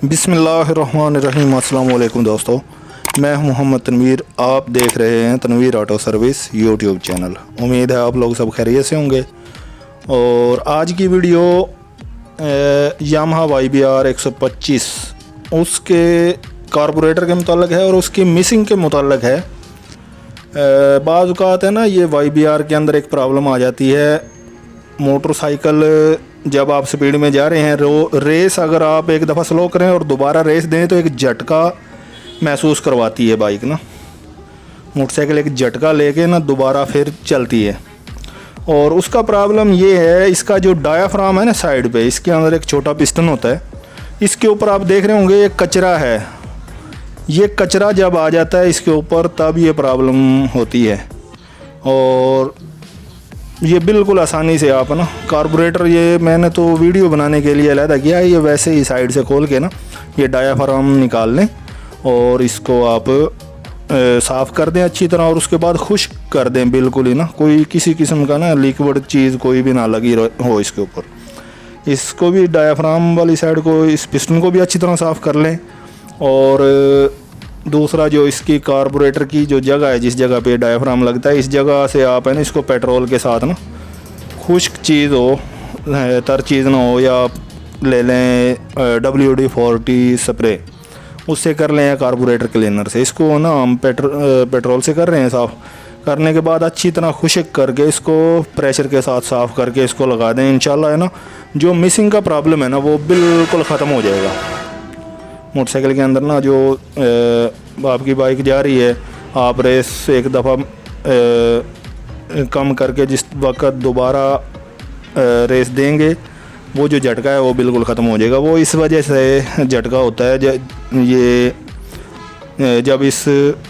बिस्मिल्लाहिर्रहमानिर्रहीम। अस्सलाम वालेकुम दोस्तों, मैं हूं मोहम्मद तनवीर। आप देख रहे हैं Tanveer auto service YouTube channel. उम्मीद है आप लोग सब खैरियत से होंगे। और आज की वीडियो यामाहा YBR 125 उसके कार्बोरेटर के मुताल्लिक है और उसकी मिसिंग के मुताल्लिक है। बाज़ औक़ात है ना, ये YBR के अंदर एक प्रॉब्लम आ जाती है। मोटरसाइकिल जब आप स्पीड में जा रहे हैं, रेस अगर आप एक दफ़ा स्लो करें और दोबारा रेस दें तो एक झटका महसूस करवाती है बाइक ना। मोटरसाइकिल एक झटका लेके ना दोबारा फिर चलती है। और उसका प्रॉब्लम ये है, इसका जो डायाफ्राम है ना साइड पे, इसके अंदर एक छोटा पिस्टन होता है। इसके ऊपर आप देख रहे होंगे एक कचरा है। ये कचरा जब आ जाता है इसके ऊपर तब ये प्रॉब्लम होती है। और ये बिल्कुल आसानी से आप ना कार्बोरेटर, ये मैंने तो वीडियो बनाने के लिए अलहदा किया है। ये वैसे ही साइड से खोल के ना ये डायाफ्राम निकाल लें और इसको आप साफ़ कर दें अच्छी तरह। और उसके बाद खुश्क कर दें बिल्कुल ही ना, कोई किसी किस्म का ना लिक्विड चीज़ कोई भी ना लगी हो इसके ऊपर। इसको भी डायाफ्राम वाली साइड को, इस पिस्टन को भी अच्छी तरह साफ़ कर लें। और दूसरा जो इसकी कार्बोरेटर की जो जगह है, जिस जगह पे डायाफ्राम लगता है, इस जगह से आप है ना इसको पेट्रोल के साथ ना खुश्क चीज़ हो, तर चीज़ ना हो, या आप ले लें WD-40 स्प्रे, उससे कर लें या कार्बोरेटर क्लीनर से। इसको ना हम पेट्रोल से कर रहे हैं। साफ़ करने के बाद अच्छी तरह खुश्क करके इसको प्रेशर के साथ साफ़ करके इसको लगा दें। इंशाल्लाह है ना जो मिसिंग का प्रॉब्लम है ना वो बिल्कुल ख़त्म हो जाएगा। मोटरसाइकिल के अंदर ना जो आपकी बाइक जा रही है, आप रेस एक दफ़ा कम करके जिस वक्त दोबारा रेस देंगे, वो जो झटका है वो बिल्कुल ख़त्म हो जाएगा। वो इस वजह से झटका होता है ये जब इस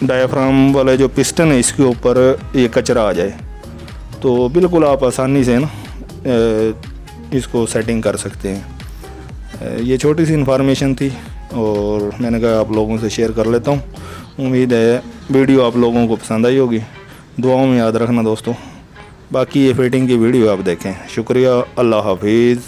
डायाफ्राम वाले जो पिस्टन है इसके ऊपर ये कचरा आ जाए, तो बिल्कुल आप आसानी से ना इसको सेटिंग कर सकते हैं। ये छोटी सी इन्फॉर्मेशन थी और मैंने कहा आप लोगों से शेयर कर लेता हूँ। उम्मीद है वीडियो आप लोगों को पसंद आई होगी। दुआओं में याद रखना दोस्तों। बाकी ये फिटिंग की वीडियो आप देखें। शुक्रिया, अल्लाह हाफिज़।